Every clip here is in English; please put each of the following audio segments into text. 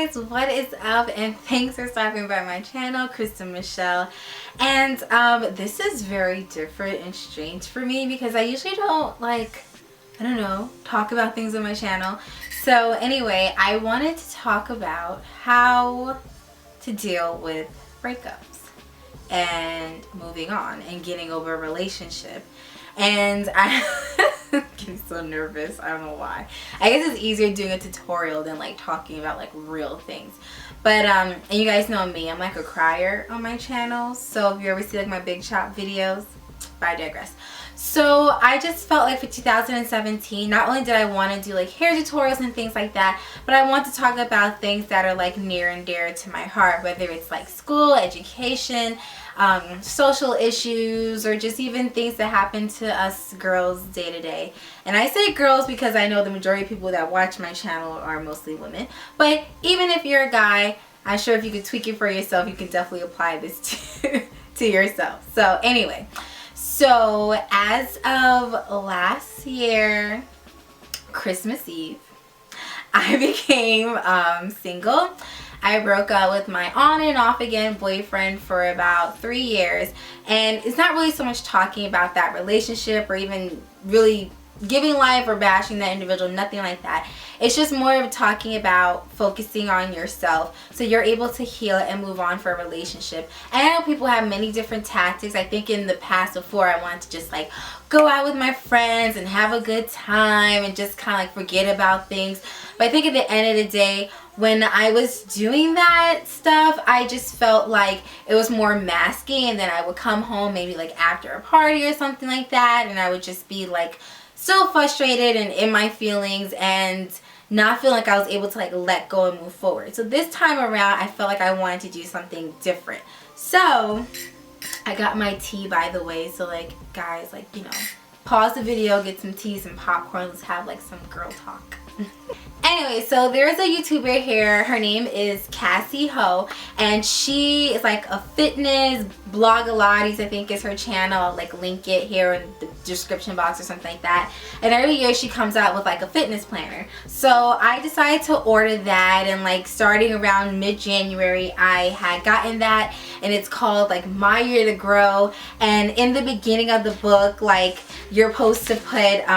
guys, what is up? And thanks for stopping by my channel, Kristen Michelle. And this is very different and strange for me because I usually don't talk about things on my channel. So anyway, I wanted to talk about how to deal with breakups and moving on and getting over a relationship. And I getting so nervous. I don't know why. I guess it's easier doing a tutorial than like talking about like real things. But and you guys know me, I'm like a crier on my channel. So if you ever see like my big shop videos, but I digress. So I just felt like for 2017, not only did I want to do like hair tutorials and things like that, but I want to talk about things that are like near and dear to my heart, whether it's like school, education, social issues, or just even things that happen to us girls day to day. And I say girls because I know the majority of people that watch my channel are mostly women. But even if you're a guy, I'm sure if you could tweak it for yourself, you can definitely apply this to yourself. So anyway. So as of last year, Christmas Eve, I became single. I broke up with my on and off again boyfriend for about 3 years. And it's not really so much talking about that relationship or even really giving life or bashing that individual, nothing like that. It's just more of talking about focusing on yourself so you're able to heal and move on for a relationship. And I know people have many different tactics. I think in the past before I wanted to just like go out with my friends and have a good time and just kind of like forget about things. But I think at the end of the day, when I was doing that stuff, I just felt like it was more masking, and then I would come home maybe like after a party or something like that, and I would just be like so frustrated and in my feelings and not feeling like I was able to like let go and move forward. So this time around, I felt like I wanted to do something different. So I got my tea, by the way. So like guys, like, you know, pause the video, get some tea, some popcorn, let's have like some girl talk. Anyway, so there's a YouTuber here. Her name is Cassie Ho, and she is like a fitness Blogilates, I think is her channel. I'll like link it here in the description box or something like that. And every year she comes out with like a fitness planner. So I decided to order that, and like starting around mid-January I had gotten that, and it's called like My Year to Grow. And in the beginning of the book, like you're supposed to put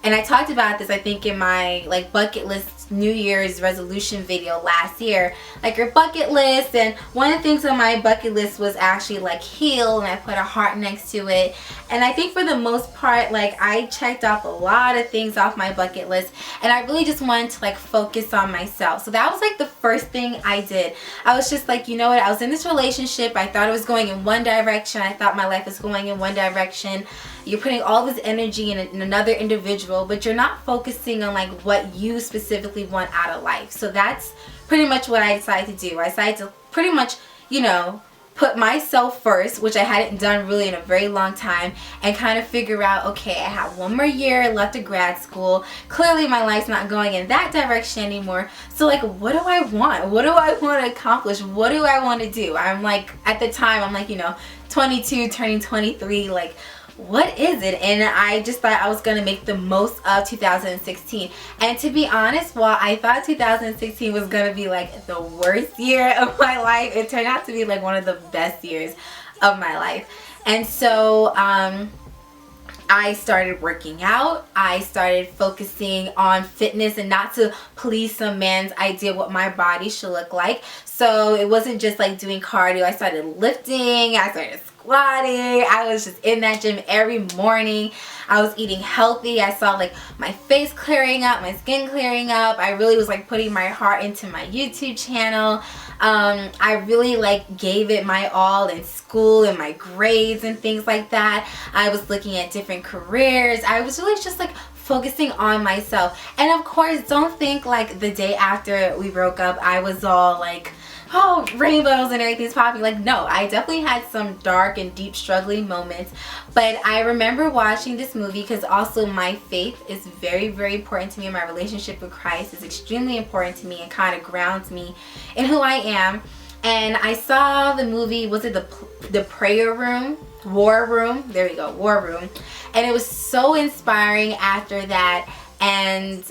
and I talked about this I think in my like bucket list New Year's resolution video last year, like your bucket list. And one of the things on my bucket list was actually like heal, and I put a heart next to it. And I think for the most part, like I checked off a lot of things off my bucket list, and I really just wanted to like focus on myself. So that was like the first thing I did. I was just like, you know what, I was in this relationship, I thought it was going in one direction, I thought my life was going in one direction. You're putting all this energy in another individual, but you're not focusing on like what you specifically want out of life. So that's pretty much what I decided to do. I decided to pretty much, you know, put myself first, which I hadn't done really in a very long time, and kind of figure out, okay, I have one more year left of grad school. Clearly my life's not going in that direction anymore. So like, what do I want? What do I want to accomplish? What do I want to do? I'm like, at the time, I'm like, you know, 22, turning 23, like, what is it? And I just thought I was going to make the most of 2016. And to be honest, while I thought 2016 was going to be like the worst year of my life, it turned out to be like one of the best years of my life. And so I started working out. I started focusing on fitness and not to please some man's idea what my body should look like. So it wasn't just like doing cardio. I started lifting. I started squatting. I was just in that gym every morning. I was eating healthy. I saw like my face clearing up, my skin clearing up. I really was like putting my heart into my YouTube channel. I really like gave it my all in school and my grades and things like that. I was looking at different careers. I was really just like focusing on myself. And of course, don't think like the day after we broke up I was all like, oh, rainbows and everything's popping. Like, no, I definitely had some dark and deep struggling moments. But I remember watching this movie because also my faith is very, very important to me, and my relationship with Christ is extremely important to me and kind of grounds me in who I am. And I saw the movie, was it the prayer room? War Room? There we go, War Room. And it was so inspiring after that. and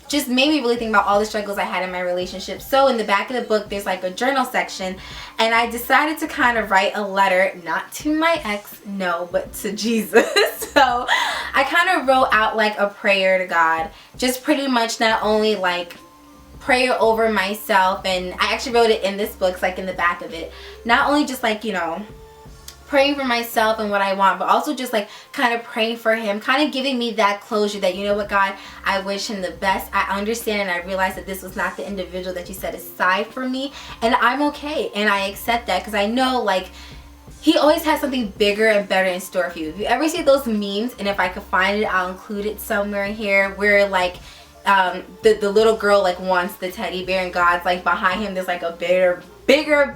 just made me really think about all the struggles I had in my relationship. So in the back of the book, there's like a journal section, and I decided to kind of write a letter, not to my ex, no, but to Jesus. So I kind of wrote out like a prayer to God, just pretty much not only like prayer over myself, and I actually wrote it in this book, it's like in the back of it, not only just like, you know, praying for myself and what I want, but also just like kind of praying for him, kind of giving me that closure that, you know what, God, I wish him the best. I understand and I realize that this was not the individual that you set aside for me, and I'm okay and I accept that, because I know like he always has something bigger and better in store for you. If you ever see those memes, and if I could find it, I'll include it somewhere in here, where like the little girl like wants the teddy bear, and God's like behind him, there's like a bigger,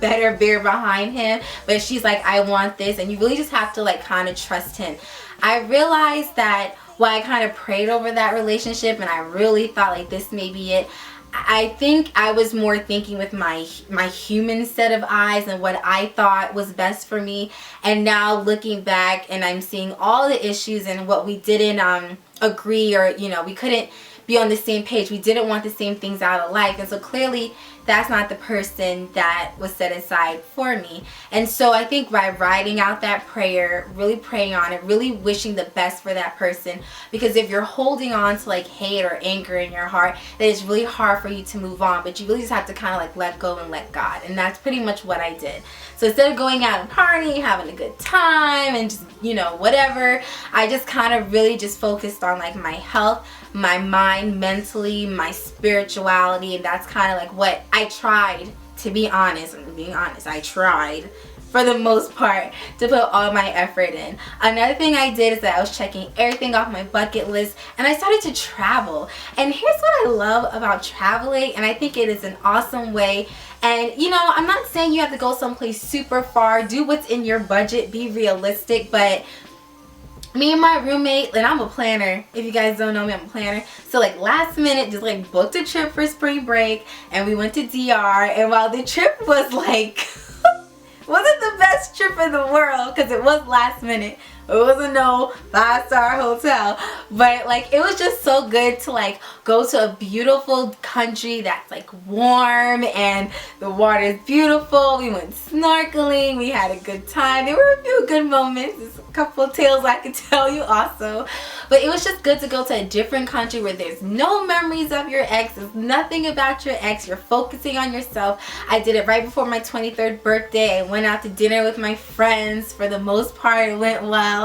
better bear behind him, but she's like, I want this. And you really just have to like kind of trust him. I realized that while I kind of prayed over that relationship and I really thought like this may be it, I think I was more thinking with my human set of eyes and what I thought was best for me. And now looking back, and I'm seeing all the issues and what we didn't agree, or you know, we couldn't be on the same page. We didn't want the same things out of life, and so clearly that's not the person that was set aside for me. And so I think by writing out that prayer, really praying on it, really wishing the best for that person, because if you're holding on to like hate or anger in your heart, then it's really hard for you to move on. But you really just have to kind of like let go and let God, and that's pretty much what I did. So instead of going out and partying, having a good time, and just, you know, whatever, I just kind of really just focused on like my health, my mind, mentally, my spirituality, and that's kind of like what I tried, to be honest. I'm being honest, I tried for the most part to put all my effort in. Another thing I did is that I was checking everything off my bucket list, and I started to travel. And here's what I love about traveling, and I think it is an awesome way. And you know, I'm not saying you have to go someplace super far, do what's in your budget, be realistic, but me and my roommate, and I'm a planner, if you guys don't know me, I'm a planner, so like last minute just like booked a trip for spring break, and we went to DR. And while the trip was like wasn't the best trip in the world, because it was last minute, it wasn't no 5-star hotel, but like it was just so good to like go to a beautiful country that's like warm and the water is beautiful. We went snorkeling, we had a good time. There were a few good moments, there's a couple of tales I could tell you also, but it was just good to go to a different country where there's no memories of your ex, there's nothing about your ex, you're focusing on yourself. I did it right before my 23rd birthday. I went out to dinner with my friends. For the most part, it went well.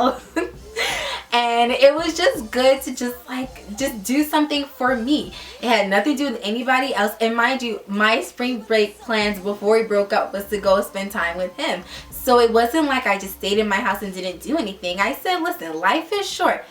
And it was just good to just do something for me. It had nothing to do with anybody else. And mind you, my spring break plans before we broke up was to go spend time with him. So it wasn't like I just stayed in my house and didn't do anything. I said, listen, life is short.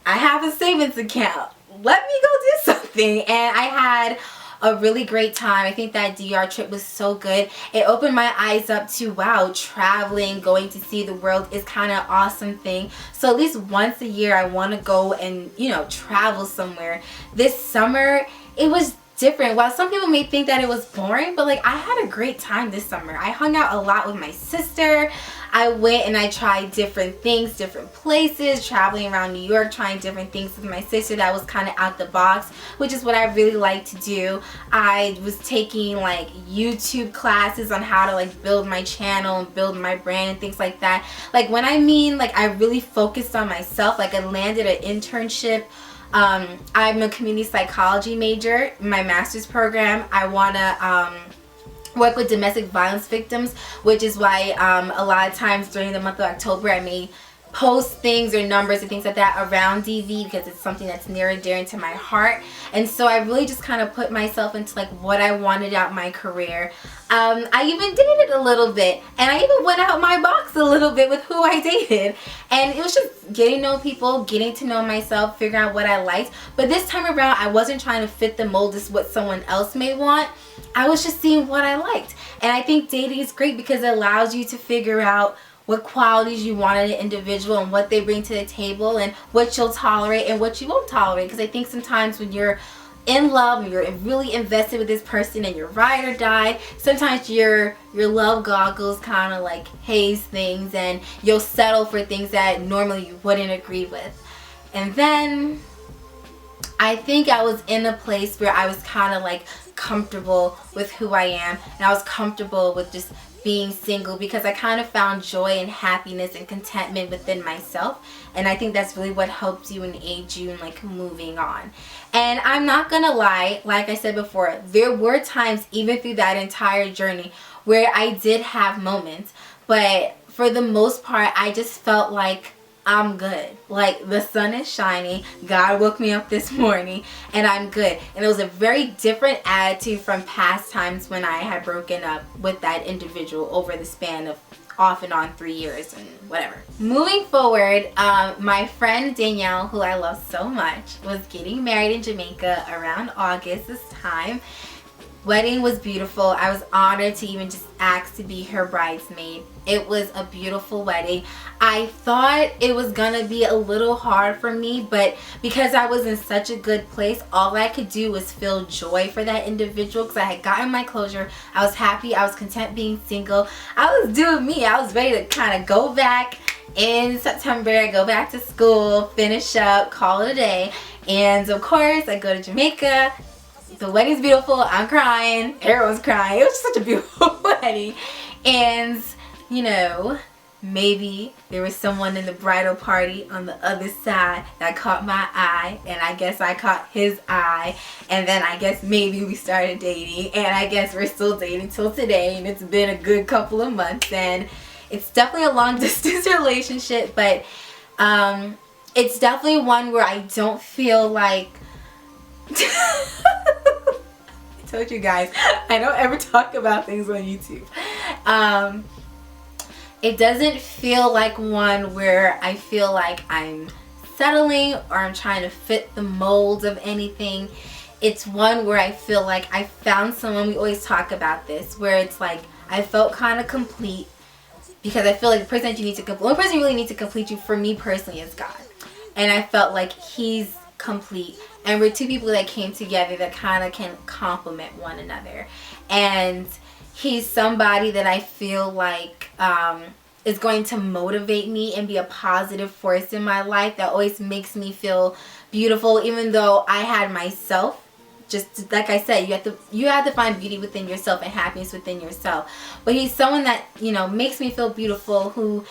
I have a savings account. Let me go do something. And I had a really great time. I think that DR trip was so good. It opened my eyes up to, wow, traveling, going to see the world is kind of awesome thing. So at least once a year I want to go and, you know, travel somewhere. This summer it was different. While some people may think that it was boring, but like I had a great time this summer. I hung out a lot with my sister. I went and I tried different things, different places, traveling around New York, trying different things with my sister. That was kind of out the box, which is what I really like to do. I was taking like YouTube classes on how to like build my channel and build my brand and things like that. Like when I mean like I really focused on myself, like I landed an internship. I'm a community psychology major in my master's program. I want to work with domestic violence victims, which is why a lot of times during the month of October I may post things or numbers and things like that around DV, because it's something that's near and dear to my heart. And so I really just kind of put myself into like what I wanted out my career. I even dated a little bit, and I even went out my box a little bit with who I dated, and it was just getting to know people, getting to know myself, figuring out what I liked. But this time around I wasn't trying to fit the mold as what someone else may want. I was just seeing what I liked. And I think dating is great because it allows you to figure out what qualities you want in an individual and what they bring to the table and what you'll tolerate and what you won't tolerate. Because I think sometimes when you're in love and you're really invested with this person and you're ride or die, sometimes your love goggles kind of like haze things and you'll settle for things that normally you wouldn't agree with. And then I think I was in a place where I was kind of like comfortable with who I am, and I was comfortable with just being single because I kind of found joy and happiness and contentment within myself. And I think that's really what helps you and aids you in like moving on. And I'm not gonna lie, like I said before, there were times even through that entire journey where I did have moments, but for the most part I just felt like I'm good. Like the sun is shining, God woke me up this morning, and I'm good. And it was a very different attitude from past times when I had broken up with that individual over the span of off and on 3 years and whatever. Moving forward, my friend Danielle, who I love so much, was getting married in Jamaica around August this time. Wedding was beautiful. I was honored to even just ask to be her bridesmaid. It was a beautiful wedding. I thought it was gonna be a little hard for me, but because I was in such a good place, all I could do was feel joy for that individual because I had gotten my closure. I was happy. I was content being single. I was doing me. I was ready to kind of go back in September, go back to school, finish up, call it a day. And of course, I go to Jamaica. The wedding's beautiful. I'm crying. Everyone's crying. It was just such a beautiful wedding. And, you know, maybe there was someone in the bridal party on the other side that caught my eye, and I guess I caught his eye, and then I guess maybe we started dating, and I guess we're still dating till today, and it's been a good couple of months, and it's definitely a long distance relationship, but it's definitely one where I don't feel like I told you guys, I don't ever talk about things on YouTube. It doesn't feel like one where I feel like I'm settling or I'm trying to fit the mold of anything. It's one where I feel like I found someone, we always talk about this, where it's like I felt kind of complete, because I feel like the person that you need to complete, one person you really need to complete you for me personally is God. And I felt like he's complete, and we're two people that came together that kind of can complement one another. And he's somebody that I feel like is going to motivate me and be a positive force in my life that always makes me feel beautiful, even though I had myself. Just like I said, you have to find beauty within yourself and happiness within yourself. But he's someone that, you know, makes me feel beautiful, who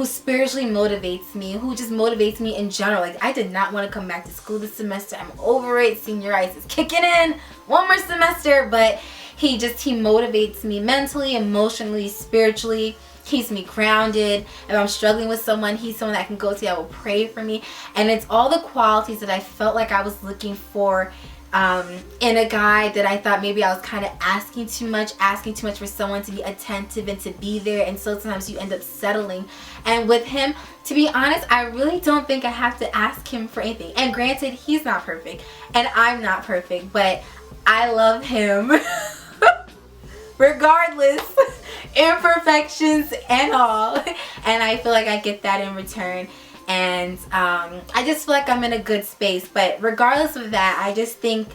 spiritually motivates me, who just motivates me in general. Like, I did not want to come back to school this semester. I'm over it. Senioritis is kicking in. One more semester. But he motivates me mentally, emotionally, spiritually. Keeps me grounded. If I'm struggling with someone, he's someone that I can go to that will pray for me. And it's all the qualities that I felt like I was looking for in a guy, that I thought maybe I was kind of asking too much for someone to be attentive and to be there, and so sometimes you end up settling. And with him, to be honest, I really don't think I have to ask him for anything. And granted, he's not perfect and I'm not perfect, but I love him regardless, imperfections and all, and I feel like I get that in return. And I just feel like I'm in a good space. But regardless of that, I just think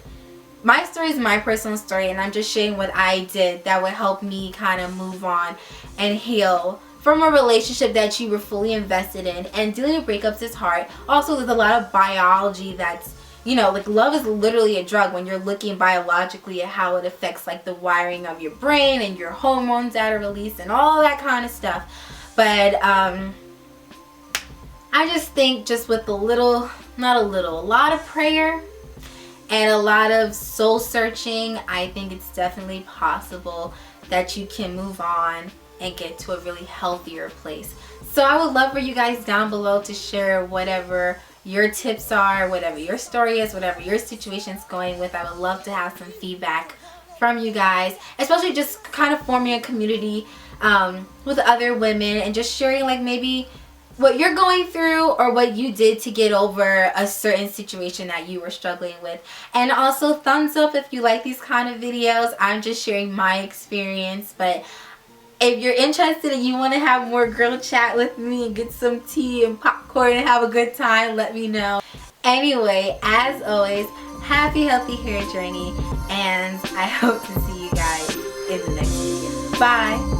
my story is my personal story, and I'm just sharing what I did that would help me kind of move on and heal from a relationship that you were fully invested in. And dealing with breakups is hard. Also, there's a lot of biology that's, you know, like love is literally a drug when you're looking biologically at how it affects like the wiring of your brain and your hormones that are released and all that kind of stuff. But I just think just with a lot of prayer and a lot of soul searching, I think it's definitely possible that you can move on and get to a really healthier place. So I would love for you guys down below to share whatever your tips are, whatever your story is, whatever your situation's going with. I would love to have some feedback from you guys, especially just kind of forming a community with other women and just sharing like maybe what you're going through or what you did to get over a certain situation that you were struggling with. And also thumbs up if you like these kind of videos. I'm just sharing my experience, but if you're interested and you want to have more girl chat with me and get some tea and popcorn and have a good time, let me know. Anyway, as always, happy healthy hair journey, and I hope to see you guys in the next video. Bye.